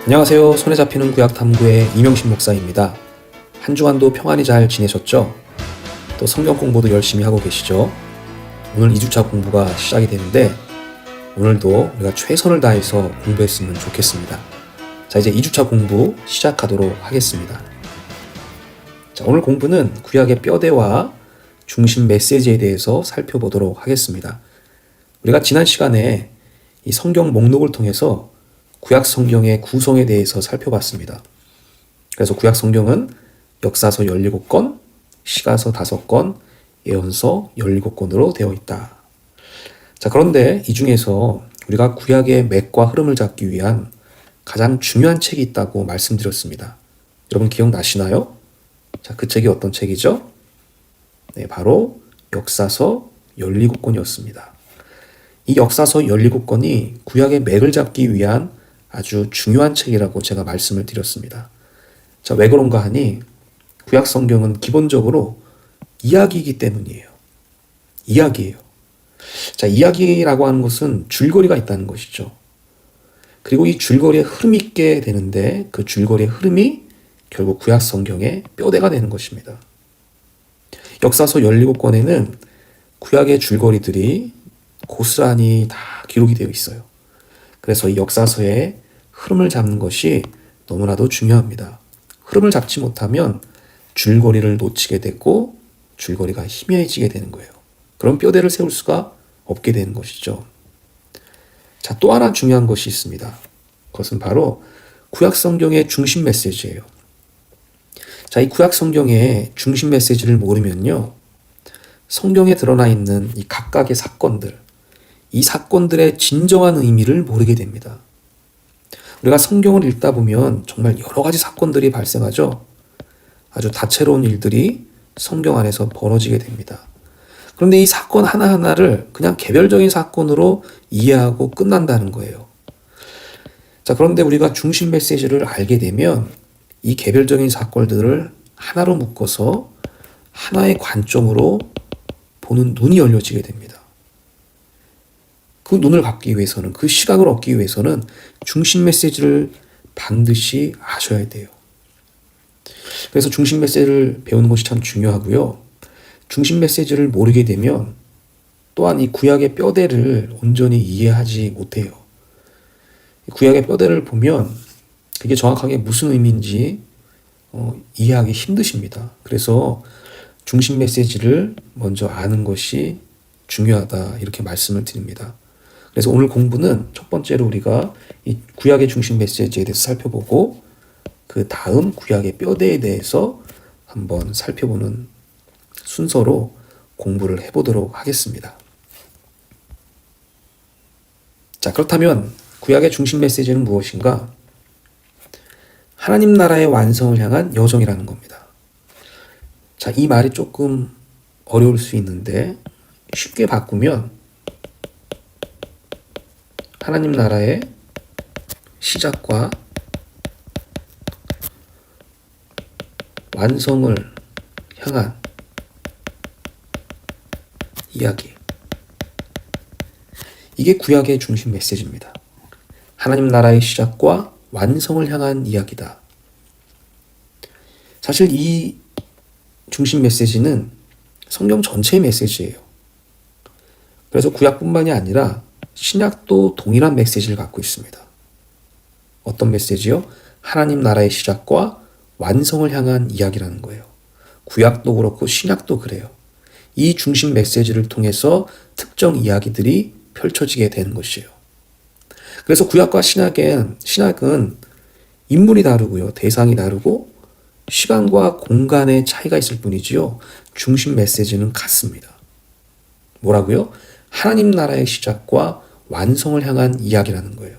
안녕하세요. 손에 잡히는 구약 탐구의 이명신 목사입니다. 한 주간도 평안히 잘 지내셨죠? 또 성경 공부도 열심히 하고 계시죠? 오늘 2주차 공부가 시작이 되는데 오늘도 우리가 최선을 다해서 공부했으면 좋겠습니다. 자, 이제 2주차 공부 시작하도록 하겠습니다. 자, 오늘 공부는 구약의 뼈대와 중심 메시지에 대해서 살펴보도록 하겠습니다. 우리가 지난 시간에 이 성경 목록을 통해서 구약 성경의 구성에 대해서 살펴봤습니다. 그래서 구약 성경은 역사서 17권, 시가서 5권, 예언서 17권으로 되어 있다. 자, 그런데 이 중에서 우리가 구약의 맥과 흐름을 잡기 위한 가장 중요한 책이 있다고 말씀드렸습니다. 여러분 기억나시나요? 자, 그 책이 어떤 책이죠? 네, 바로 역사서 17권이었습니다. 이 역사서 17권이 구약의 맥을 잡기 위한 아주 중요한 책이라고 제가 말씀을 드렸습니다. 자, 왜 그런가 하니 구약 성경은 기본적으로 이야기이기 때문이에요. 이야기예요. 자, 이야기라고 하는 것은 줄거리가 있다는 것이죠. 그리고 이 줄거리에 흐름이 있게 되는데 그 줄거리의 흐름이 결국 구약 성경의 뼈대가 되는 것입니다. 역사서 17권에는 구약의 줄거리들이 고스란히 다 기록이 되어 있어요. 그래서 이 역사서의 흐름을 잡는 것이 너무나도 중요합니다. 흐름을 잡지 못하면 줄거리를 놓치게 되고 줄거리가 희미해지게 되는 거예요. 그럼 뼈대를 세울 수가 없게 되는 것이죠. 자, 또 하나 중요한 것이 있습니다. 그것은 바로 구약 성경의 중심 메시지예요. 자, 이 구약 성경의 중심 메시지를 모르면요, 성경에 드러나 있는 이 각각의 사건들, 이 사건들의 진정한 의미를 모르게 됩니다. 우리가 성경을 읽다 보면 정말 여러 가지 사건들이 발생하죠. 아주 다채로운 일들이 성경 안에서 벌어지게 됩니다. 그런데 이 사건 하나하나를 그냥 개별적인 사건으로 이해하고 끝난다는 거예요. 자, 그런데 우리가 중심 메시지를 알게 되면 이 개별적인 사건들을 하나로 묶어서 하나의 관점으로 보는 눈이 열려지게 됩니다. 그 눈을 갖기 위해서는, 그 시각을 얻기 위해서는 중심 메시지를 반드시 아셔야 돼요. 그래서 중심 메시지를 배우는 것이 참 중요하고요. 중심 메시지를 모르게 되면 또한 이 구약의 뼈대를 온전히 이해하지 못해요. 구약의 뼈대를 보면 그게 정확하게 무슨 의미인지 이해하기 힘드십니다. 그래서 중심 메시지를 먼저 아는 것이 중요하다, 이렇게 말씀을 드립니다. 그래서 오늘 공부는 첫 번째로 우리가 이 구약의 중심 메시지에 대해서 살펴보고 그 다음 구약의 뼈대에 대해서 한번 살펴보는 순서로 공부를 해보도록 하겠습니다. 자, 그렇다면 구약의 중심 메시지는 무엇인가? 하나님 나라의 완성을 향한 여정이라는 겁니다. 자, 이 말이 조금 어려울 수 있는데 쉽게 바꾸면 하나님 나라의 시작과 완성을 향한 이야기. 이게 구약의 중심 메시지입니다. 하나님 나라의 시작과 완성을 향한 이야기다. 사실 이 중심 메시지는 성경 전체의 메시지예요. 그래서 구약뿐만이 아니라 신약도 동일한 메시지를 갖고 있습니다. 어떤 메시지요? 하나님 나라의 시작과 완성을 향한 이야기라는 거예요. 구약도 그렇고 신약도 그래요. 이 중심 메시지를 통해서 특정 이야기들이 펼쳐지게 되는 것이에요. 그래서 구약과 신약은 인물이 다르고요, 대상이 다르고 시간과 공간의 차이가 있을 뿐이지요, 중심 메시지는 같습니다. 뭐라고요? 하나님 나라의 시작과 완성을 향한 이야기라는 거예요.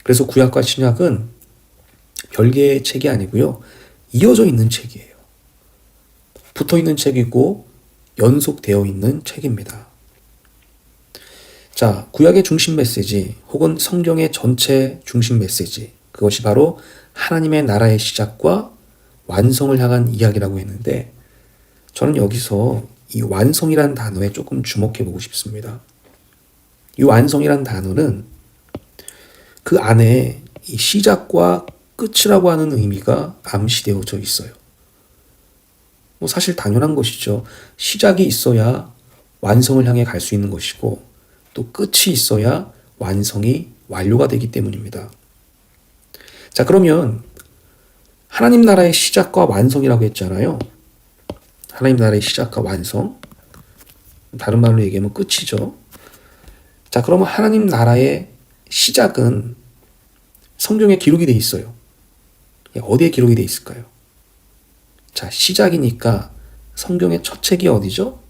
그래서 구약과 신약은 별개의 책이 아니고요, 이어져 있는 책이에요. 붙어 있는 책이고 연속되어 있는 책입니다. 자, 구약의 중심 메시지 혹은 성경의 전체 중심 메시지, 그것이 바로 하나님의 나라의 시작과 완성을 향한 이야기라고 했는데, 저는 여기서 이 완성이라는 단어에 조금 주목해 보고 싶습니다. 이 완성이라는 단어는 그 안에 이 시작과 끝이라고 하는 의미가 암시되어져 있어요. 뭐 사실 당연한 것이죠. 시작이 있어야 완성을 향해 갈 수 있는 것이고 또 끝이 있어야 완성이 완료가 되기 때문입니다. 자, 그러면 하나님 나라의 시작과 완성이라고 했잖아요. 하나님 나라의 시작과 완성. 다른 말로 얘기하면 끝이죠. 자, 그러면 하나님 나라의 시작은 성경에 기록이 돼 있어요. 어디에 기록이 돼 있을까요? 자, 시작이니까 성경의 첫 책이 어디죠?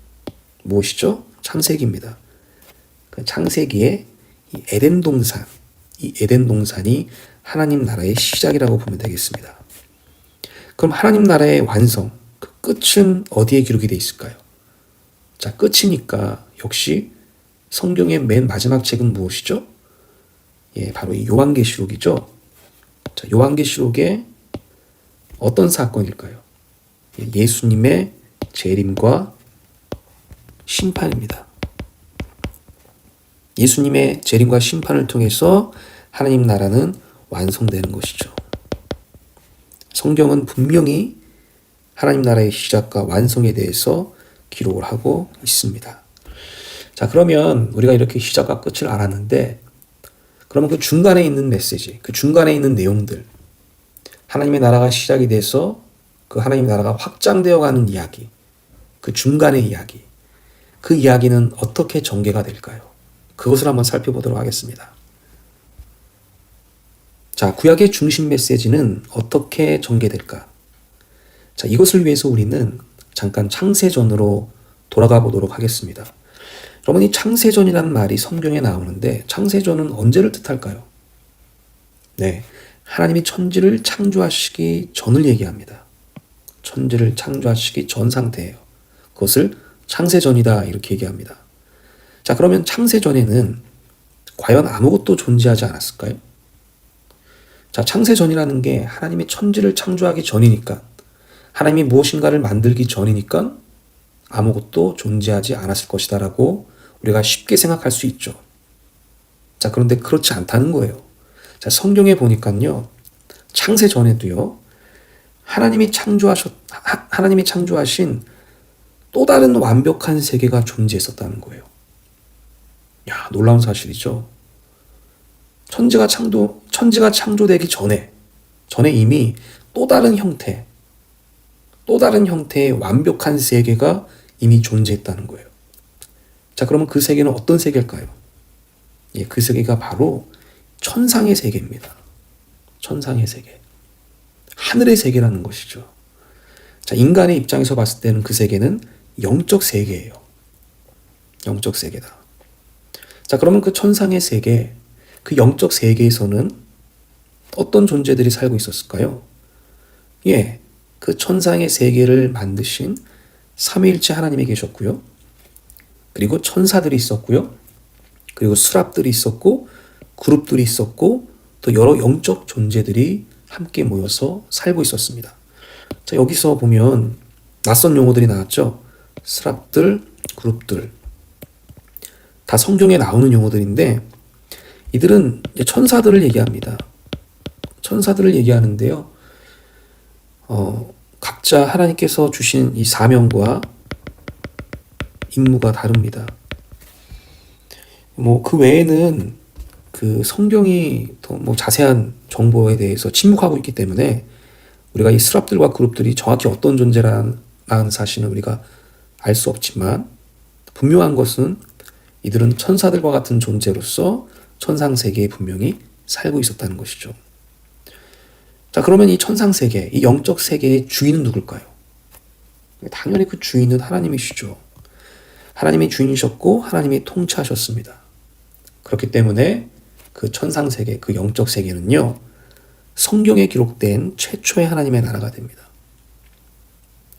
무엇이죠? 창세기입니다. 그 창세기의 이 에덴 동산, 이 에덴 동산이 하나님 나라의 시작이라고 보면 되겠습니다. 그럼 하나님 나라의 완성, 그 끝은 어디에 기록이 돼 있을까요? 자, 끝이니까 역시 성경의 맨 마지막 책은 무엇이죠? 바로 이 요한계시록이죠. 자, 요한계시록의 어떤 사건일까요? 예수님의 재림과 심판입니다. 예수님의 재림과 심판을 통해서 하나님 나라는 완성되는 것이죠. 성경은 분명히 하나님 나라의 시작과 완성에 대해서 기록을 하고 있습니다. 자, 그러면 우리가 이렇게 시작과 끝을 알았는데 그러면 그 중간에 있는 메시지, 그 중간에 있는 내용들, 하나님의 나라가 시작이 돼서 그 하나님의 나라가 확장되어 가는 이야기, 그 중간의 이야기, 그 이야기는 어떻게 전개가 될까요? 그것을 한번 살펴보도록 하겠습니다. 자, 구약의 중심 메시지는 어떻게 전개될까? 자, 이것을 위해서 우리는 잠깐 창세전으로 돌아가 보도록 하겠습니다. 여러분, 이 창세전이라는 말이 성경에 나오는데 창세전은 언제를 뜻할까요? 네, 하나님이 천지를 창조하시기 전을 얘기합니다. 천지를 창조하시기 전 상태예요. 그것을 창세전이다 이렇게 얘기합니다. 자, 그러면 창세전에는 과연 아무것도 존재하지 않았을까요? 자, 창세전이라는 게 하나님이 천지를 창조하기 전이니까, 하나님이 무엇인가를 만들기 전이니까 아무것도 존재하지 않았을 것이다라고 우리가 쉽게 생각할 수 있죠. 자, 그런데 그렇지 않다는 거예요. 자, 성경에 보니까요, 창세전에도요, 하나님이 창조하신 또 다른 완벽한 세계가 존재했었다는 거예요. 야, 놀라운 사실이죠. 천지가 창조되기 전에 이미 또 다른 형태의 완벽한 세계가 이미 존재했다는 거예요. 자, 그러면 그 세계는 어떤 세계일까요? 그 세계가 바로 천상의 세계입니다. 천상의 세계. 하늘의 세계라는 것이죠. 자, 인간의 입장에서 봤을 때는 그 세계는 영적 세계예요. 영적 세계다. 자, 그러면 그 천상의 세계, 그 영적 세계에서는 어떤 존재들이 살고 있었을까요? 그 천상의 세계를 만드신 삼위일체 하나님이 계셨고요. 그리고 천사들이 있었고요. 그리고 수랍들이 있었고, 그룹들이 있었고, 또 여러 영적 존재들이 함께 모여서 살고 있었습니다. 자, 여기서 보면 낯선 용어들이 나왔죠. 수랍들, 그룹들. 다 성경에 나오는 용어들인데 이들은 천사들을 얘기합니다. 천사들을 얘기하는데요. 각자 하나님께서 주신 이 사명과 임무가 다릅니다. 그 외에는 그 성경이 더 자세한 정보에 대해서 침묵하고 있기 때문에 우리가 이 스랍들과 그룹들이 정확히 어떤 존재라는 사실은 우리가 알 수 없지만 분명한 것은 이들은 천사들과 같은 존재로서 천상세계에 분명히 살고 있었다는 것이죠. 자, 그러면 이 천상세계, 이 영적 세계의 주인은 누굴까요? 당연히 그 주인은 하나님이시죠. 하나님이 주인이셨고 하나님이 통치하셨습니다. 그렇기 때문에 그 천상세계, 그 영적 세계는요, 성경에 기록된 최초의 하나님의 나라가 됩니다.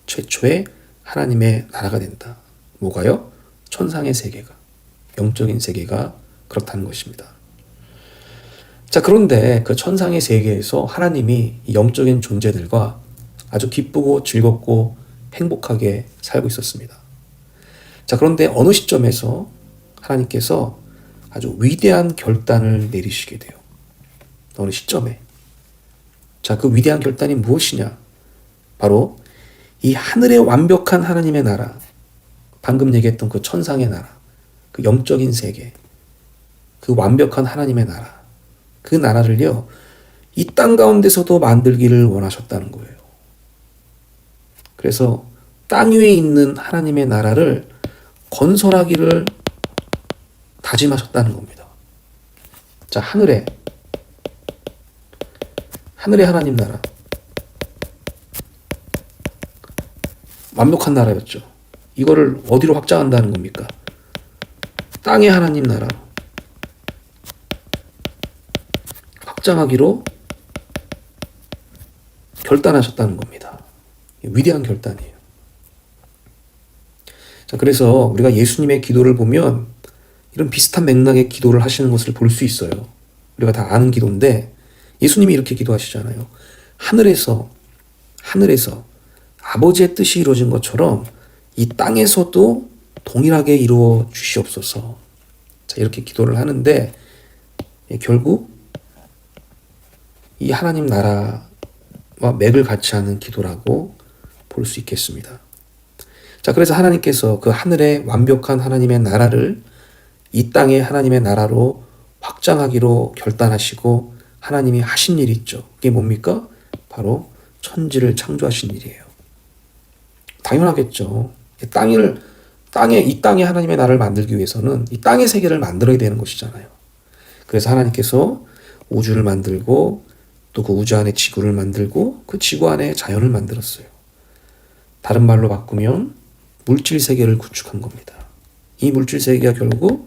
최초의 하나님의 나라가 된다. 뭐가요? 천상의 세계가, 영적인 세계가 그렇다는 것입니다. 자, 그런데 그 천상의 세계에서 하나님이 영적인 존재들과 아주 기쁘고 즐겁고 행복하게 살고 있었습니다. 자, 그런데 어느 시점에서 하나님께서 아주 위대한 결단을 내리시게 돼요. 어느 시점에. 자, 그 위대한 결단이 무엇이냐? 바로 이 하늘의 완벽한 하나님의 나라, 방금 얘기했던 그 천상의 나라, 그 영적인 세계, 그 완벽한 하나님의 나라, 그 나라를요, 이 땅 가운데서도 만들기를 원하셨다는 거예요. 그래서 땅 위에 있는 하나님의 나라를 건설하기를 다짐하셨다는 겁니다. 자, 하늘의 하나님 나라. 완벽한 나라였죠. 이거를 어디로 확장한다는 겁니까? 땅의 하나님 나라. 확장하기로 결단하셨다는 겁니다. 위대한 결단이에요. 자, 그래서 우리가 예수님의 기도를 보면 이런 비슷한 맥락의 기도를 하시는 것을 볼 수 있어요. 우리가 다 아는 기도인데 예수님이 이렇게 기도하시잖아요. 하늘에서 아버지의 뜻이 이루어진 것처럼 이 땅에서도 동일하게 이루어 주시옵소서. 자, 이렇게 기도를 하는데 결국 이 하나님 나라와 맥을 같이 하는 기도라고 볼 수 있겠습니다. 자, 그래서 하나님께서 그 하늘의 완벽한 하나님의 나라를 이 땅의 하나님의 나라로 확장하기로 결단하시고 하나님이 하신 일이 있죠. 그게 뭡니까? 바로 천지를 창조하신 일이에요. 당연하겠죠. 이 땅에 하나님의 나라를 만들기 위해서는 이 땅의 세계를 만들어야 되는 것이잖아요. 그래서 하나님께서 우주를 만들고 또 그 우주 안에 지구를 만들고 그 지구 안에 자연을 만들었어요. 다른 말로 바꾸면 물질 세계를 구축한 겁니다. 이 물질 세계가 결국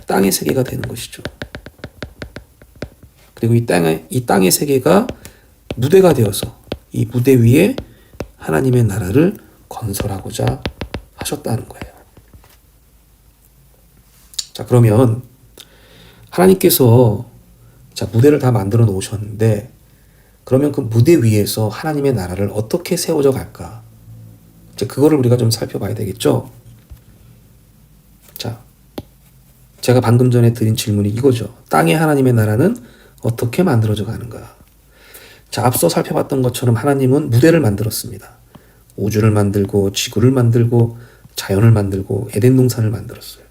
땅의 세계가 되는 것이죠. 그리고 이 땅의 세계가 무대가 되어서 이 무대 위에 하나님의 나라를 건설하고자 하셨다는 거예요. 자, 그러면 하나님께서 무대를 다 만들어 놓으셨는데 그러면 그 무대 위에서 하나님의 나라를 어떻게 세워져 갈까? 그거를 우리가 좀 살펴봐야 되겠죠? 자, 제가 방금 전에 드린 질문이 이거죠. 땅의 하나님의 나라는 어떻게 만들어져 가는가? 자, 앞서 살펴봤던 것처럼 하나님은 무대를 만들었습니다. 우주를 만들고 지구를 만들고 자연을 만들고 에덴 동산을 만들었어요.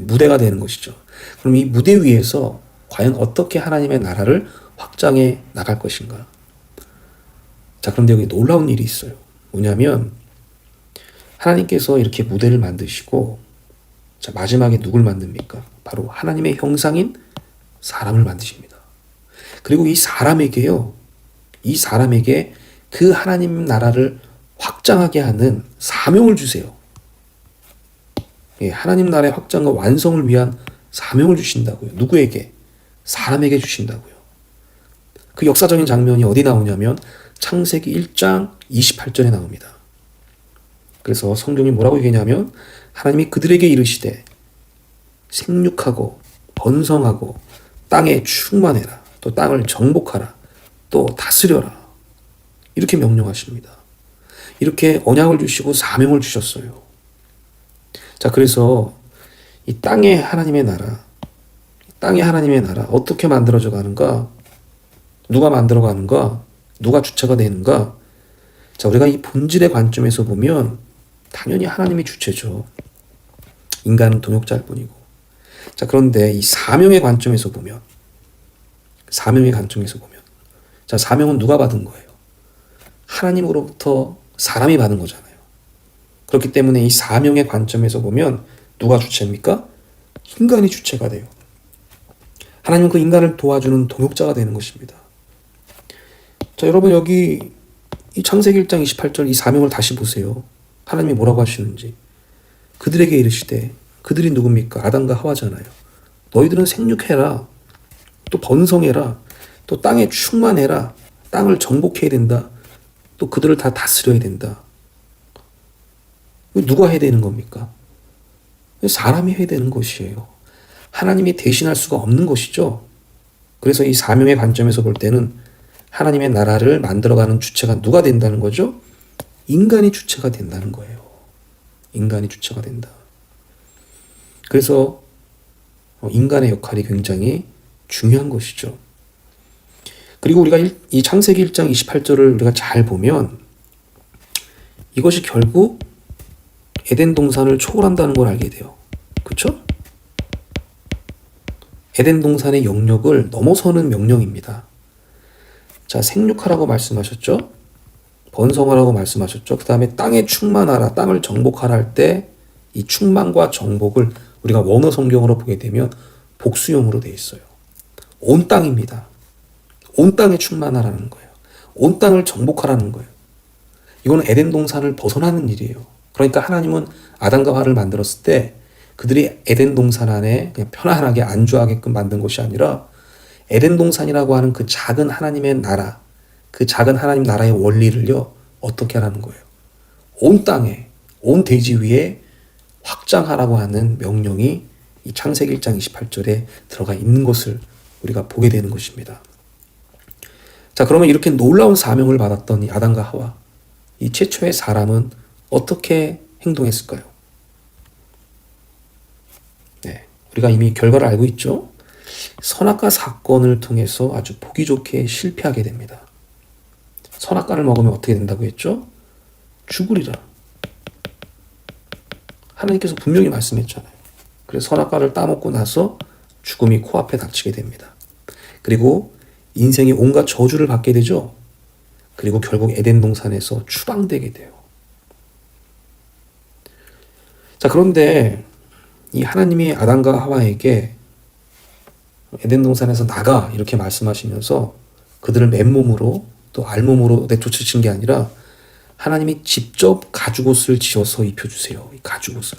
무대가 되는 것이죠. 그럼 이 무대 위에서 과연 어떻게 하나님의 나라를 확장해 나갈 것인가? 자, 그런데 여기 놀라운 일이 있어요. 뭐냐면 하나님께서 이렇게 무대를 만드시고 자, 마지막에 누굴 만듭니까? 바로 하나님의 형상인 사람을 만드십니다. 그리고 이 사람에게 그 하나님 나라를 확장하게 하는 사명을 주세요. 예, 하나님 나라의 확장과 완성을 위한 사명을 주신다고요. 누구에게? 사람에게 주신다고요. 그 역사적인 장면이 어디 나오냐면 창세기 1장 28절에 나옵니다. 그래서 성경이 뭐라고 얘기하냐면 하나님이 그들에게 이르시되 생육하고 번성하고 땅에 충만해라. 또 땅을 정복하라. 또 다스려라. 이렇게 명령하십니다. 이렇게 언약을 주시고 사명을 주셨어요. 자, 그래서 이 땅의 하나님의 나라 어떻게 만들어져 가는가? 누가 만들어 가는가? 누가 주체가 되는가? 자, 우리가 이 본질의 관점에서 보면 당연히 하나님이 주체죠. 인간은 동역자일 뿐이고. 자, 그런데 이 사명의 관점에서 보면 자, 사명은 누가 받은 거예요? 하나님으로부터 사람이 받은 거잖아요. 그렇기 때문에 이 사명의 관점에서 보면 누가 주체입니까? 인간이 주체가 돼요. 하나님은 그 인간을 도와주는 동역자가 되는 것입니다. 자, 여러분 여기 이 창세기 1장 28절 이 사명을 다시 보세요. 하나님이 뭐라고 하시는지. 그들에게 이르시되, 그들이 누굽니까? 아담과 하와잖아요. 너희들은 생육해라. 또 번성해라. 또 땅에 충만해라. 땅을 정복해야 된다. 또 그들을 다 다스려야 된다. 누가 해야 되는 겁니까? 사람이 해야 되는 것이에요. 하나님이 대신할 수가 없는 것이죠. 그래서 이 사명의 관점에서 볼 때는 하나님의 나라를 만들어가는 주체가 누가 된다는 거죠? 인간이 주체가 된다는 거예요. 인간이 주체가 된다. 그래서 인간의 역할이 굉장히 중요한 것이죠. 그리고 우리가 이 창세기 1장 28절을 우리가 잘 보면 이것이 결국 에덴 동산을 초월한다는 걸 알게 돼요. 그렇죠? 에덴 동산의 영역을 넘어서는 명령입니다. 자, 생육하라고 말씀하셨죠? 번성하라고 말씀하셨죠? 그 다음에 땅에 충만하라, 땅을 정복하라 할 때 이 충만과 정복을 우리가 원어 성경으로 보게 되면 복수형으로 되어 있어요. 온 땅입니다. 온 땅에 충만하라는 거예요. 온 땅을 정복하라는 거예요. 이거는 에덴 동산을 벗어나는 일이에요. 그러니까 하나님은 아담과 하와를 만들었을 때 그들이 에덴 동산 안에 그냥 편안하게 안주하게끔 만든 것이 아니라 에덴 동산이라고 하는 그 작은 하나님의 나라, 그 작은 하나님 나라의 원리를요, 어떻게 하라는 거예요? 온 땅에, 온 대지 위에 확장하라고 하는 명령이 이 창세기 1장 28절에 들어가 있는 것을 우리가 보게 되는 것입니다. 자, 그러면 이렇게 놀라운 사명을 받았던 이 아담과 하와, 이 최초의 사람은 어떻게 행동했을까요? 네, 우리가 이미 결과를 알고 있죠? 선악과 사건을 통해서 아주 보기 좋게 실패하게 됩니다. 선악과를 먹으면 어떻게 된다고 했죠? 죽으리라. 하나님께서 분명히 말씀했잖아요. 그래서 선악과를 따먹고 나서 죽음이 코앞에 닥치게 됩니다. 그리고 인생이 온갖 저주를 받게 되죠. 그리고 결국 에덴 동산에서 추방되게 돼요. 자, 그런데 이 하나님이 아담과 하와에게 에덴 동산에서 나가 이렇게 말씀하시면서 그들을 맨몸으로 또 알몸으로 내쫓으신 게 아니라 하나님이 직접 가죽옷을 지어서 입혀주세요. 이 가죽옷을.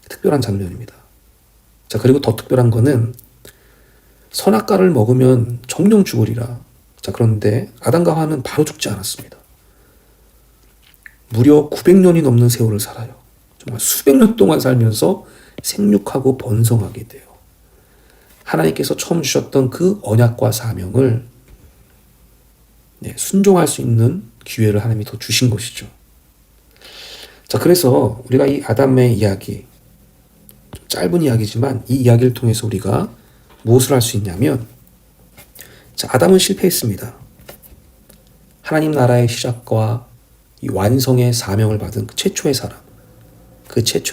특별한 장면입니다. 자, 그리고 더 특별한 거는 선악과를 먹으면 정령 죽으리라. 자, 그런데 아담과 하와는 바로 죽지 않았습니다. 무려 900년이 넘는 세월을 살아요. 정말 수백 년 동안 살면서 생육하고 번성하게 돼요. 하나님께서 처음 주셨던 그 언약과 사명을 순종할 수 있는 기회를 하나님이 더 주신 것이죠. 자, 그래서 우리가 이 아담의 이야기, 좀 짧은 이야기지만 이 이야기를 통해서 우리가 무엇을 할 수 있냐면, 자, 아담은 실패했습니다. 하나님 나라의 시작과 이 완성의 사명을 받은 그 최초의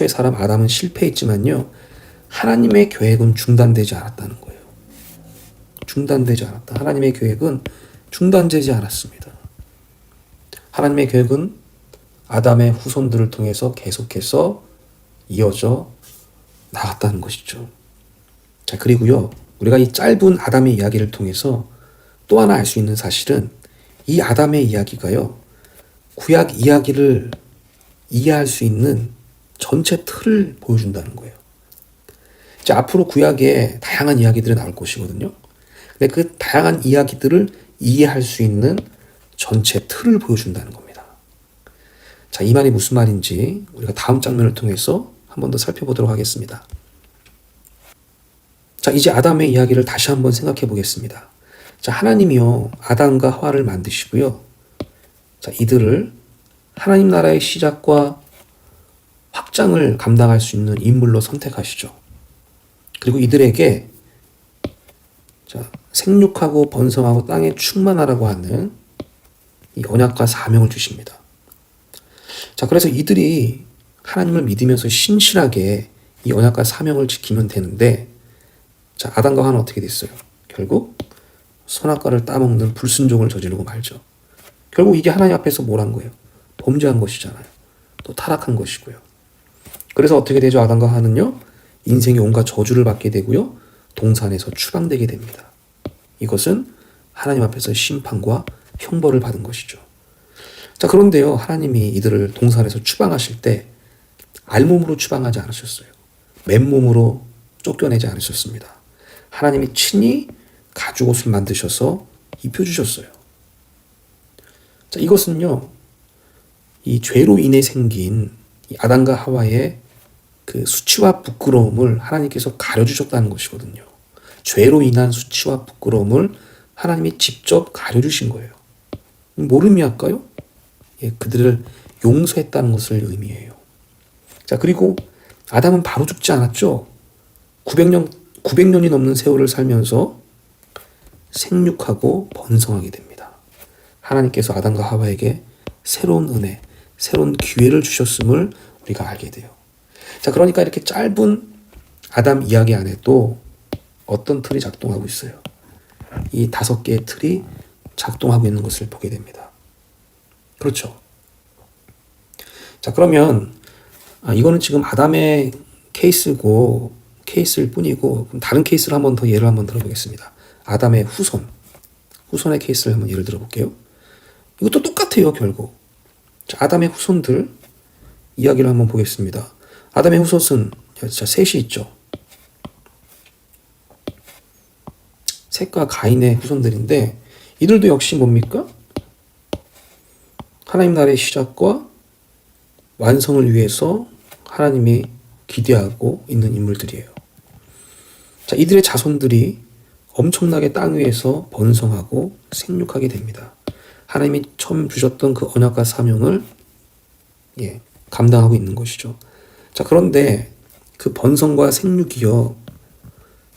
사람 아담은 실패했지만요, 하나님의 계획은 중단되지 않았다는 거예요. 중단되지 않았다. 하나님의 계획은 중단되지 않았습니다. 하나님의 계획은 아담의 후손들을 통해서 계속해서 이어져 나갔다는 것이죠. 자, 그리고요, 우리가 이 짧은 아담의 이야기를 통해서 또 하나 알 수 있는 사실은 이 아담의 이야기가요, 구약 이야기를 이해할 수 있는 전체 틀을 보여준다는 거예요. 이제 앞으로 구약에 다양한 이야기들이 나올 것이거든요. 근데 그 다양한 이야기들을 이해할 수 있는 전체 틀을 보여준다는 겁니다. 자, 이 말이 무슨 말인지 우리가 다음 장면을 통해서 한 번 더 살펴보도록 하겠습니다. 자, 이제 아담의 이야기를 다시 한번 생각해 보겠습니다. 자, 하나님이요, 아담과 하와를 만드시고요. 자, 이들을 하나님 나라의 시작과 확장을 감당할 수 있는 인물로 선택하시죠. 그리고 이들에게 자, 생육하고 번성하고 땅에 충만하라고 하는 이 언약과 사명을 주십니다. 자, 그래서 이들이 하나님을 믿으면서 신실하게 이 언약과 사명을 지키면 되는데, 자, 아담과 하와는 어떻게 됐어요? 결국 선악과를 따먹는 불순종을 저지르고 말죠. 결국 이게 하나님 앞에서 뭘 한 거예요? 범죄한 것이잖아요. 또 타락한 것이고요. 그래서 어떻게 되죠? 아담과 하와는요, 인생의 온갖 저주를 받게 되고요, 동산에서 추방되게 됩니다. 이것은 하나님 앞에서 심판과 형벌을 받은 것이죠. 자, 그런데요, 하나님이 이들을 동산에서 추방하실 때 알몸으로 추방하지 않으셨어요. 맨몸으로 쫓겨내지 않으셨습니다. 하나님이 친히 가죽옷을 만드셔서 입혀주셨어요. 자, 이것은요, 이 죄로 인해 생긴 이 아담과 하와의 그 수치와 부끄러움을 하나님께서 가려주셨다는 것이거든요. 죄로 인한 수치와 부끄러움을 하나님이 직접 가려주신 거예요. 뭘 의미할까요? 예, 그들을 용서했다는 것을 의미해요. 자, 그리고 아담은 바로 죽지 않았죠. 900년이 넘는 세월을 살면서 생육하고 번성하게 됩니다. 하나님께서 아담과 하와에게 새로운 은혜, 새로운 기회를 주셨음을 우리가 알게 돼요. 자, 그러니까 이렇게 짧은 아담 이야기 안에도 어떤 틀이 작동하고 있어요. 이 5개의 틀이 작동하고 있는 것을 보게 됩니다. 그렇죠. 자, 그러면 이거는 지금 아담의 케이스일 뿐이고, 다른 케이스를 한번 더 예를 한번 들어보겠습니다. 아담의 후손의 케이스를 한번 예를 들어볼게요. 이것도 똑같아요, 결국. 자, 아담의 후손들 이야기를 한번 보겠습니다. 아담의 후손은 셋이 있죠. 셋과 가인의 후손들인데, 이들도 역시 뭡니까? 하나님 나라의 시작과 완성을 위해서 하나님이 기대하고 있는 인물들이에요. 자, 이들의 자손들이 엄청나게 땅 위에서 번성하고 생육하게 됩니다. 하나님이 처음 주셨던 그 언약과 사명을 감당하고 있는 것이죠. 자, 그런데 그 번성과 생육이요,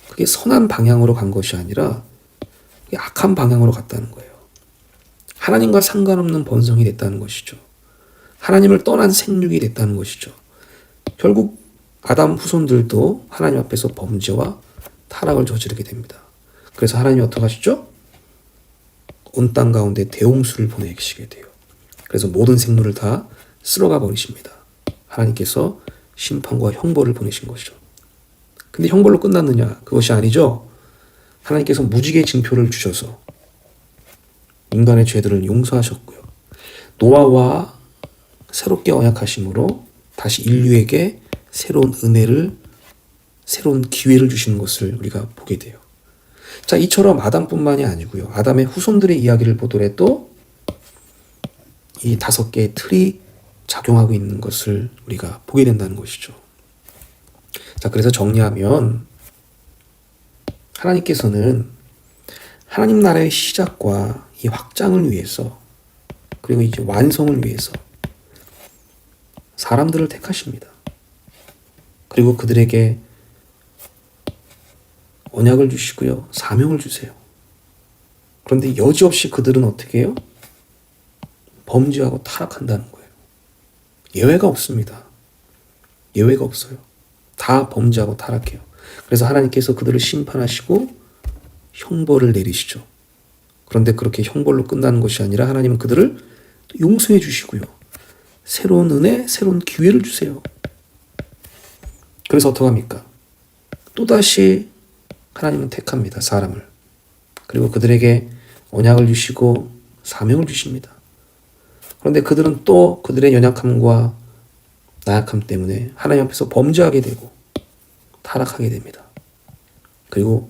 그게 선한 방향으로 간 것이 아니라 악한 방향으로 갔다는 거예요. 하나님과 상관없는 번성이 됐다는 것이죠. 하나님을 떠난 생육이 됐다는 것이죠. 결국 아담 후손들도 하나님 앞에서 범죄와 타락을 저지르게 됩니다. 그래서 하나님이 어떻게 하시죠? 온 땅 가운데 대홍수를 보내시게 돼요. 그래서 모든 생물을 다 쓸어가 버리십니다. 하나님께서 심판과 형벌을 보내신 것이죠. 근데 형벌로 끝났느냐? 그것이 아니죠. 하나님께서 무지개 징표를 주셔서 인간의 죄들을 용서하셨고요. 노아와 새롭게 언약하심으로 다시 인류에게 새로운 은혜를, 새로운 기회를 주시는 것을 우리가 보게 돼요. 자, 이처럼 아담뿐만이 아니고요. 아담의 후손들의 이야기를 보더라도 이 5개의 틀이 작용하고 있는 것을 우리가 보게 된다는 것이죠. 자, 그래서 정리하면 하나님께서는 하나님 나라의 시작과 이 확장을 위해서, 그리고 이제 완성을 위해서 사람들을 택하십니다. 그리고 그들에게 언약을 주시고요, 사명을 주세요. 그런데 여지없이 그들은 어떻게 해요? 범죄하고 타락한다는 거예요. 예외가 없습니다. 예외가 없어요. 다 범죄하고 타락해요. 그래서 하나님께서 그들을 심판하시고 형벌을 내리시죠. 그런데 그렇게 형벌로 끝나는 것이 아니라 하나님은 그들을 용서해 주시고요, 새로운 은혜, 새로운 기회를 주세요. 그래서 어떡합니까? 또다시 하나님은 택합니다, 사람을. 그리고 그들에게 언약을 주시고 사명을 주십니다. 그런데 그들은 또 그들의 연약함과 나약함 때문에 하나님 앞에서 범죄하게 되고 타락하게 됩니다. 그리고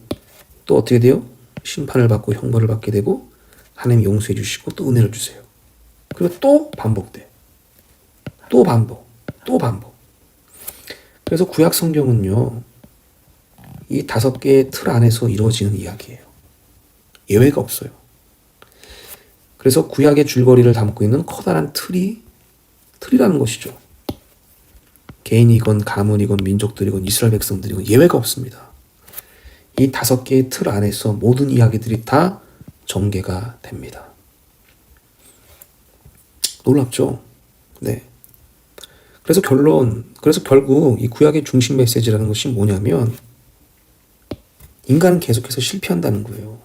또 어떻게 돼요? 심판을 받고 형벌을 받게 되고 하나님 용서해 주시고 또 은혜를 주세요. 그리고 또 반복돼. 또 반복. 그래서 구약 성경은요, 이 5개의 틀 안에서 이루어지는 이야기예요. 예외가 없어요. 그래서 구약의 줄거리를 담고 있는 커다란 틀이라는 것이죠. 개인이건 가문이건 민족들이건 이스라엘 백성들이건 예외가 없습니다. 이 5개의 틀 안에서 모든 이야기들이 다 전개가 됩니다. 놀랍죠? 네. 그래서 결국 이 구약의 중심 메시지라는 것이 뭐냐면, 인간은 계속해서 실패한다는 거예요.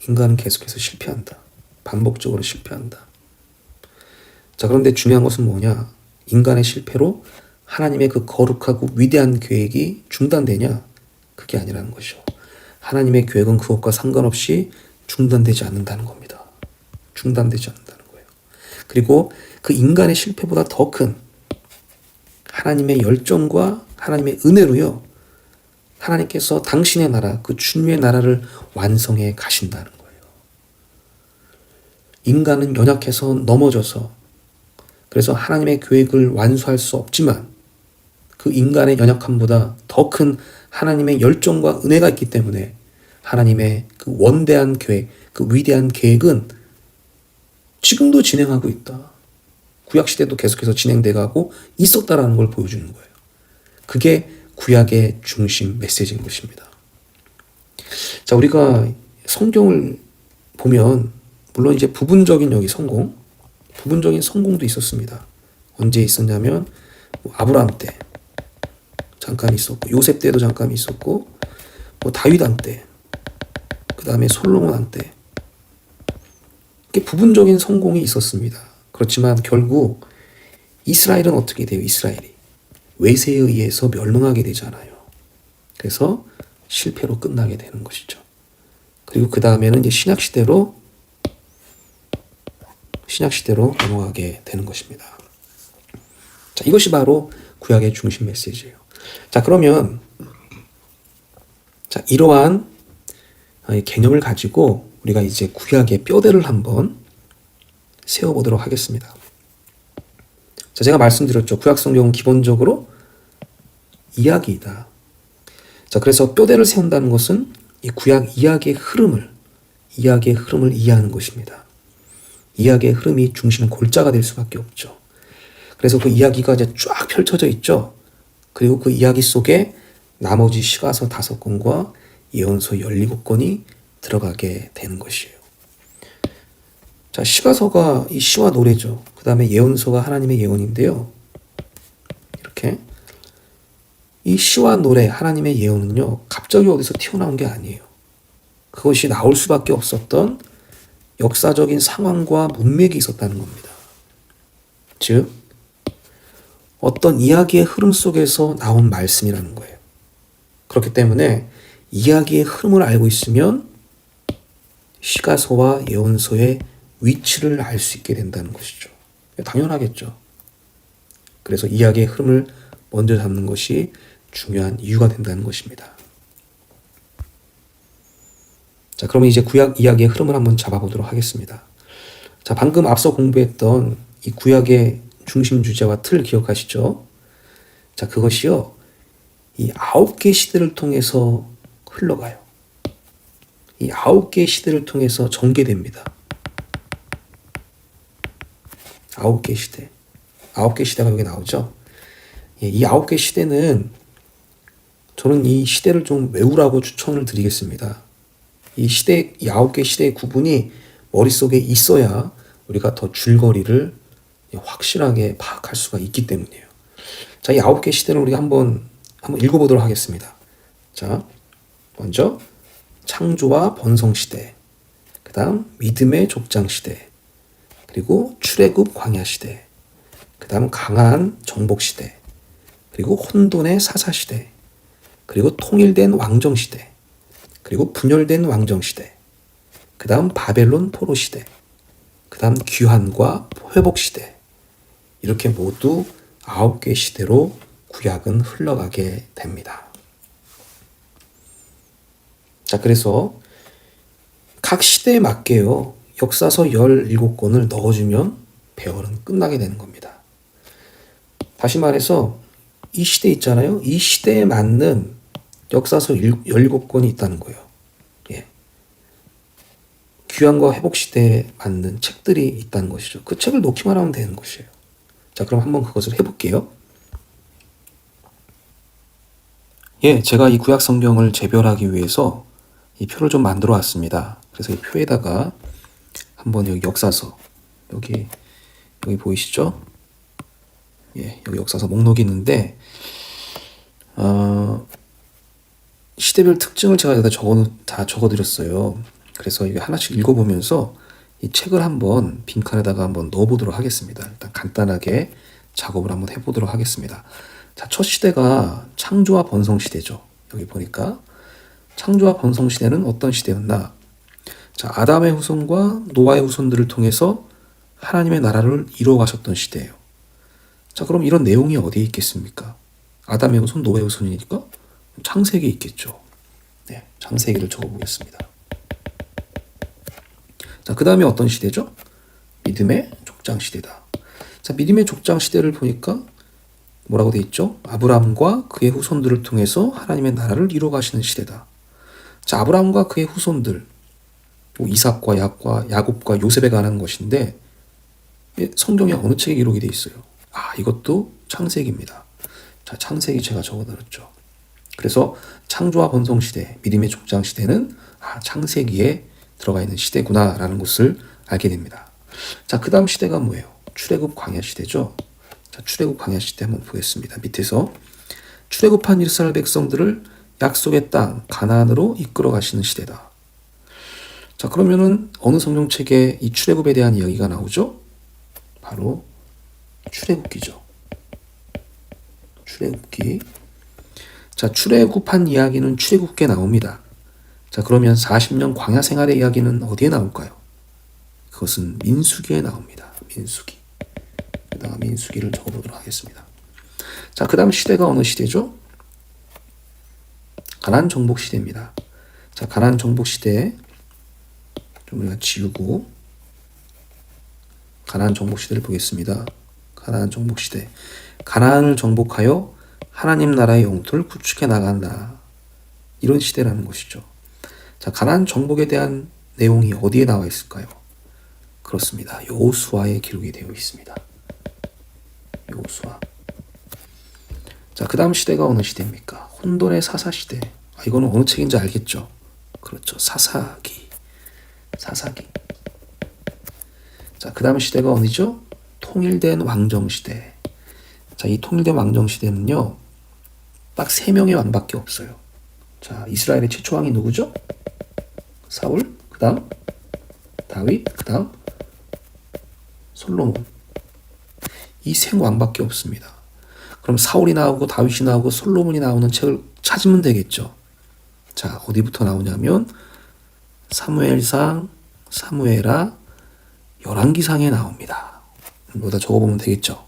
인간은 계속해서 실패한다. 반복적으로 실패한다. 자, 그런데 중요한 것은 뭐냐? 인간의 실패로 하나님의 그 거룩하고 위대한 계획이 중단되냐? 그게 아니라는 것이죠. 하나님의 계획은 그것과 상관없이 중단되지 않는다는 겁니다. 중단되지 않는다는 거예요. 그리고 그 인간의 실패보다 더 큰 하나님의 열정과 하나님의 은혜로요, 하나님께서 당신의 나라, 그 주님의 나라를 완성해 가신다는 거예요. 인간은 연약해서 넘어져서, 그래서 하나님의 계획을 완수할 수 없지만 그 인간의 연약함보다 더 큰 하나님의 열정과 은혜가 있기 때문에 하나님의 그 원대한 계획, 그 위대한 계획은 지금도 진행하고 있다. 구약시대도 계속해서 진행돼 가고 있었다라는 걸 보여주는 거예요. 그게 구약의 중심 메시지인 것입니다. 자, 우리가 성경을 보면 물론 이제 부분적인 여기 부분적인 성공도 있었습니다. 언제 있었냐면 뭐 아브라함 때 잠깐 있었고, 요셉 때도 잠깐 있었고, 뭐 다윗 한때, 그 다음에 솔로몬 한때, 이렇게 부분적인 성공이 있었습니다. 그렇지만 결국 이스라엘은 어떻게 돼요? 이스라엘이 외세에 의해서 멸망하게 되잖아요. 그래서 실패로 끝나게 되는 것이죠. 그리고 그 다음에는 이제 신약 시대로 넘어가게 되는 것입니다. 자, 이것이 바로 구약의 중심 메시지예요. 자, 그러면 이러한 개념을 가지고 우리가 이제 구약의 뼈대를 한번 세워보도록 하겠습니다. 자, 제가 말씀드렸죠. 구약 성경은 기본적으로 이야기이다. 자, 그래서 뼈대를 세운다는 것은 이 구약 이야기의 흐름을 이해하는 것입니다. 이야기의 흐름이 중심 골자가 될 수밖에 없죠. 그래서 그 이야기가 이제 쫙 펼쳐져 있죠. 그리고 그 이야기 속에 나머지 시가서 5권과 예언서 17권이 들어가게 되는 것이에요. 자, 시가서가 이 시와 노래죠. 그 다음에 예언서가 하나님의 예언인데요. 이렇게 이 시와 노래, 하나님의 예언은요, 갑자기 어디서 튀어나온 게 아니에요. 그것이 나올 수밖에 없었던 역사적인 상황과 문맥이 있었다는 겁니다. 즉, 어떤 이야기의 흐름 속에서 나온 말씀이라는 거예요. 그렇기 때문에 이야기의 흐름을 알고 있으면 시가서와 예언서의 위치를 알 수 있게 된다는 것이죠. 당연하겠죠. 그래서 이야기의 흐름을 먼저 잡는 것이 중요한 이유가 된다는 것입니다. 자, 그러면 이제 구약 이야기의 흐름을 한번 잡아보도록 하겠습니다. 자, 방금 앞서 공부했던 이 구약의 중심 주제와 틀 기억하시죠? 자, 그것이요, 이 9개 시대를 통해서 흘러가요. 이 9개 시대를 통해서 전개됩니다. 9개 시대. 9개 시대가 여기 나오죠? 예, 이 9개 시대는 저는 이 시대를 좀 외우라고 추천을 드리겠습니다. 이 9개 시대의 구분이 머릿속에 있어야 우리가 더 줄거리를 확실하게 파악할 수가 있기 때문이에요. 자, 이 9개 시대를 우리가 한번 읽어보도록 하겠습니다. 자, 먼저 창조와 번성 시대, 그 다음 믿음의 족장 시대, 그리고 출애굽 광야 시대, 그 다음 강한 정복 시대, 그리고 혼돈의 사사 시대, 그리고 통일된 왕정 시대, 그리고 분열된 왕정 시대, 그 다음 바벨론 포로 시대, 그 다음 귀환과 회복 시대, 이렇게 모두 9개 시대로 구약은 흘러가게 됩니다. 자, 그래서 각 시대에 맞게요, 역사서 17권을 넣어주면 배열은 끝나게 되는 겁니다. 다시 말해서 이 시대 있잖아요. 이 시대에 맞는 역사서 17권이 있다는 거예요. 예. 귀환과 회복 시대에 맞는 책들이 있다는 것이죠. 그 책을 놓기만 하면 되는 것이에요. 자, 그럼 한번 그것을 해볼게요. 예, 제가 이 구약 성경을 재별하기 위해서 이 표를 좀 만들어 왔습니다. 그래서 이 표에다가 한번 여기 역사서, 여기 보이시죠? 예, 여기 역사서 목록이 있는데, 시대별 특징을 제가 여기다 다 적어드렸어요. 그래서 이게 하나씩 읽어보면서 이 책을 한번 빈칸에다가 한번 넣어보도록 하겠습니다. 일단 간단하게 작업을 한번 해보도록 하겠습니다. 자, 첫 시대가 창조와 번성 시대죠. 여기 보니까 창조와 번성 시대는 어떤 시대였나? 자, 아담의 후손과 노아의 후손들을 통해서 하나님의 나라를 이루어 가셨던 시대예요. 자, 그럼 이런 내용이 어디에 있겠습니까? 아담의 후손, 노아의 후손이니까 창세기에 있겠죠. 네, 창세기를 적어보겠습니다. 자, 그 다음에 어떤 시대죠? 믿음의 족장 시대다. 자, 믿음의 족장 시대를 보니까 뭐라고 돼 있죠? 아브라함과 그의 후손들을 통해서 하나님의 나라를 이루어 가시는 시대다. 자, 아브라함과 그의 후손들, 이삭과 야곱과 요셉에 관한 것인데, 성경에 어느 책에 기록이 돼 있어요? 아, 이것도 창세기입니다. 자, 창세기 제가 적어놨죠. 그래서 창조와 번성 시대, 믿음의 족장 시대는 창세기에 들어가 있는 시대구나라는 것을 알게 됩니다. 자, 그 다음 시대가 뭐예요? 출애굽 광야 시대죠. 자, 출애굽 광야 시대 한번 보겠습니다. 밑에서 출애굽한 이스라엘 백성들을 약속의 땅 가나안으로 이끌어 가시는 시대다. 자, 그러면은 어느 성경책에 이 출애굽에 대한 이야기가 나오죠? 바로 출애굽기죠. 출애굽기. 자, 출애굽한 이야기는 출애굽기에 나옵니다. 자, 그러면 40년 광야 생활의 이야기는 어디에 나올까요? 그것은 민수기에 나옵니다. 민수기. 그다음 민수기를 적어보도록 하겠습니다. 자, 그 다음 시대가 어느 시대죠? 가나안 정복 시대입니다. 자, 가나안 정복 시대 좀 우리가 지우고 가나안 정복 시대를 보겠습니다. 가나안 정복 시대. 가나안을 정복하여 하나님 나라의 영토를 구축해 나간다. 이런 시대라는 것이죠. 자, 가나안 정복에 대한 내용이 어디에 나와 있을까요? 그렇습니다. 여호수아에 기록이 되어 있습니다. 여호수아. 자, 그 다음 시대가 어느 시대입니까? 혼돈의 사사 시대. 이거는 어느 책인지 알겠죠? 그렇죠. 사사기. 사사기. 자, 그 다음 시대가 어디죠? 통일된 왕정 시대. 자, 이 통일된 왕정 시대는요, 딱 3명의 왕밖에 없어요. 자, 이스라엘의 최초 왕이 누구죠? 사울, 그 다음 다윗, 그 다음 솔로몬. 이 3왕밖에 없습니다. 그럼 사울이 나오고 다윗이 나오고 솔로몬이 나오는 책을 찾으면 되겠죠. 자, 어디부터 나오냐면 사무엘상, 사무엘하, 열왕기상에 나옵니다. 이거 다 적어보면 되겠죠.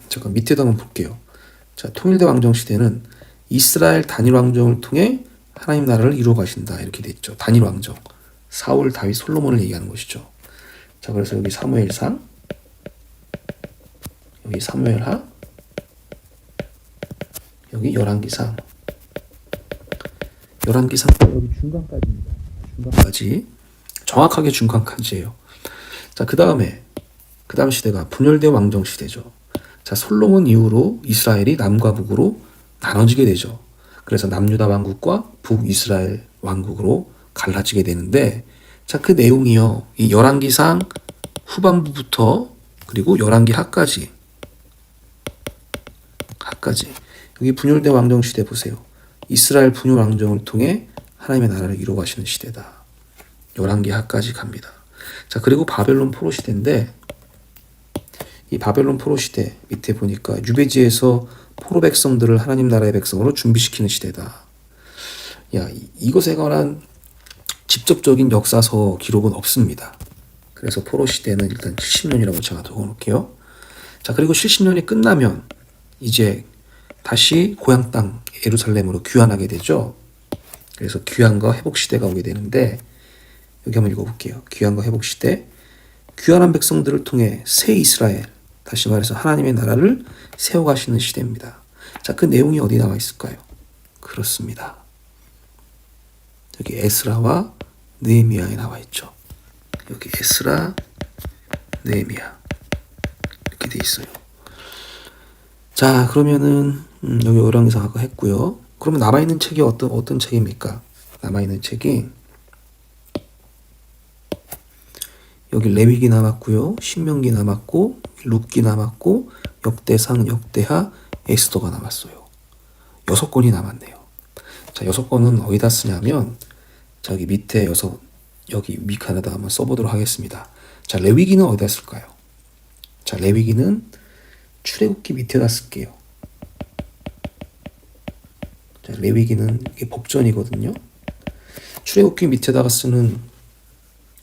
잠깐 밑에도 한번 볼게요. 자, 통일대 왕정 시대는 이스라엘 단일 왕정을 통해 하나님 나라를 이루어 가신다. 이렇게 돼 있죠. 단일 왕정. 사울, 다윗, 솔로몬을 얘기하는 것이죠. 자, 그래서 여기 사무엘상, 여기 사무엘하, 여기 열왕기상. 열왕기상 여기 중간까지입니다. 중간까지. 정확하게 중간까지예요. 자, 그 다음 시대가 분열된 왕정 시대죠. 자, 솔로몬 이후로 이스라엘이 남과 북으로 나눠지게 되죠. 그래서 남유다 왕국과 북이스라엘 왕국으로 갈라지게 되는데, 자, 그 내용이요. 이 열왕기상 후반부부터 그리고 열왕기하까지. 여기 분열된 왕정 시대 보세요. 이스라엘 분열 왕정을 통해 하나님의 나라를 이루어 가시는 시대다. 열왕기하까지 갑니다. 자, 그리고 바벨론 포로 시대인데, 이 바벨론 포로 시대 밑에 보니까 유배지에서 포로 백성들을 하나님 나라의 백성으로 준비시키는 시대다. 이것에 관한 직접적인 역사서 기록은 없습니다. 그래서 포로 시대는 일단 70년이라고 제가 적어놓을게요. 자, 그리고 70년이 끝나면 이제 다시 고향 땅 예루살렘으로 귀환하게 되죠. 그래서 귀환과 회복 시대가 오게 되는데, 여기 한번 읽어볼게요. 귀환과 회복 시대. 귀환한 백성들을 통해 새 이스라엘, 다시 말해서 하나님의 나라를 세워가시는 시대입니다. 자, 그 내용이 어디 나와 있을까요? 그렇습니다. 여기 에스라와 느헤미야에 나와 있죠. 여기 에스라, 느헤미야 이렇게 돼 있어요. 자, 그러면은 여기 열왕기상 아까 했고요. 그러면 남아있는 책이 어떤 책입니까? 남아있는 책이 여기 레위기 남았고요. 신명기 남았고, 룻기 남았고, 역대상, 역대하, 에스더가 남았어요. 6권이 남았네요. 자, 6권은 어디다 쓰냐면, 자, 여기 밑에 여기 미칸에다 한번 써보도록 하겠습니다. 자, 레위기는 어디다 쓸까요? 자, 레위기는 출애굽기 밑에다 쓸게요. 자, 레위기는 이게 법전이거든요. 출애굽기 밑에다가 쓰는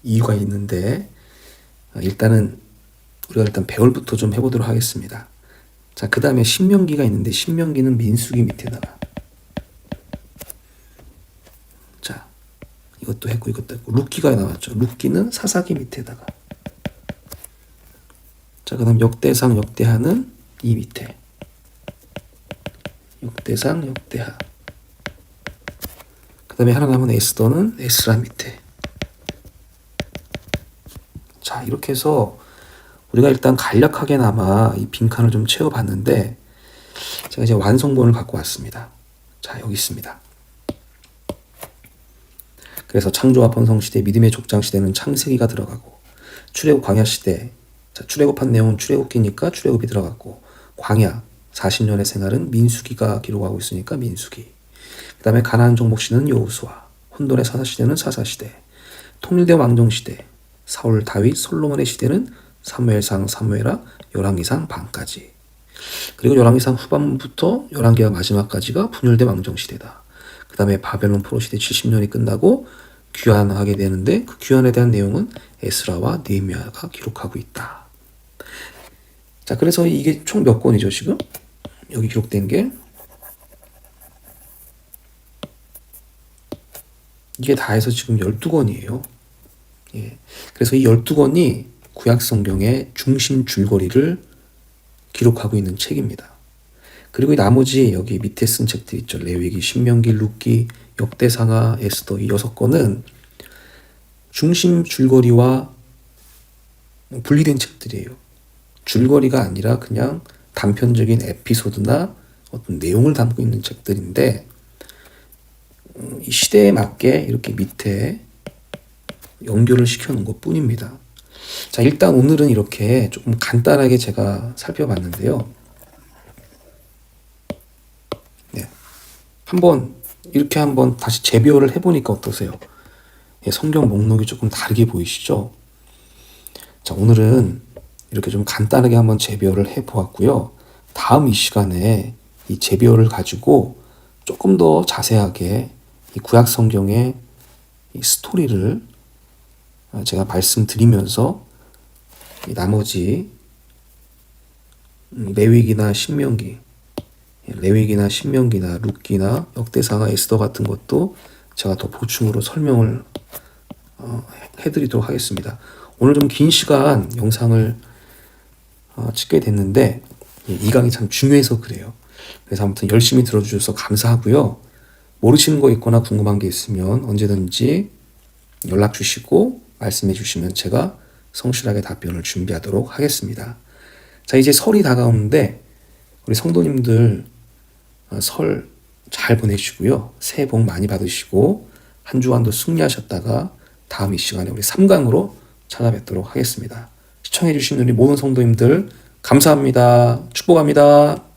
이유가 있는데, 일단은 우리가 일단 배열부터 좀 해보도록 하겠습니다. 자, 그 다음에 신명기가 있는데, 신명기는 민수기 밑에다가, 자, 이것도 했고 룻기가 나왔죠. 룻기는 사사기 밑에다가, 자, 그 다음 역대상, 역대하는 이 밑에, 역대상, 역대하. 그 다음에 하나 남은 에스더는 에스라 밑에. 자, 이렇게 해서 우리가 일단 간략하게나마 이 빈칸을 좀 채워봤는데, 제가 이제 완성본을 갖고 왔습니다. 자, 여기 있습니다. 그래서 창조와 번성시대, 믿음의 족장시대는 창세기가 들어가고, 출애굽 광야시대, 자, 출애굽한 내용은 출애굽기니까 출애굽이 들어갔고, 광야 40년의 생활은 민수기가 기록하고 있으니까 민수기. 그 다음에 가나안 정복시대는 여호수아, 혼돈의 사사시대는 사사시대, 통일대 왕정시대, 사울 다윗 솔로몬의 시대는 사무엘상 사무엘하 열왕기상 반까지. 그리고 열왕기상 후반부터 열왕기하 마지막까지가 분열대 왕정시대다. 그 다음에 바벨론 포로시대 70년이 끝나고 귀환하게 되는데 그 귀환에 대한 내용은 에스라와 느헤미야가 기록하고 있다. 자, 그래서 이게 총 몇 권이죠, 지금? 여기 기록된 게 이게 다 해서 지금 12권이에요. 예. 그래서 이 12권이 구약 성경의 중심 줄거리를 기록하고 있는 책입니다. 그리고 나머지 여기 밑에 쓴 책들 있죠. 레위기, 신명기, 룻기, 역대상하, 에스더 이 6권은 중심 줄거리와 분리된 책들이에요. 줄거리가 아니라 그냥 단편적인 에피소드나 어떤 내용을 담고 있는 책들인데 이 시대에 맞게 이렇게 밑에 연결을 시켜놓은 것 뿐입니다. 자, 일단 오늘은 이렇게 조금 간단하게 제가 살펴봤는데요. 네. 이렇게 한번 다시 재비교를 해보니까 어떠세요? 예, 성경 목록이 조금 다르게 보이시죠? 자, 오늘은 이렇게 좀 간단하게 한번 재비교를 해보았고요. 다음 이 시간에 이 재비교를 가지고 조금 더 자세하게 이 구약 성경의 이 스토리를 제가 말씀드리면서 나머지 레위기나 신명기나 룻기나 역대상하 에스더 같은 것도 제가 더 보충으로 설명을 해드리도록 하겠습니다. 오늘 좀 긴 시간 영상을 찍게 됐는데 이 강의 참 중요해서 그래요. 그래서 아무튼 열심히 들어주셔서 감사하고요. 모르시는 거 있거나 궁금한 게 있으면 언제든지 연락 주시고 말씀해 주시면 제가 성실하게 답변을 준비하도록 하겠습니다. 자, 이제 설이 다가오는데 우리 성도님들 설 잘 보내시고요. 새해 복 많이 받으시고 한 주간도 승리하셨다가 다음 이 시간에 우리 3강으로 찾아뵙도록 하겠습니다. 시청해 주신 우리 모든 성도님들 감사합니다. 축복합니다.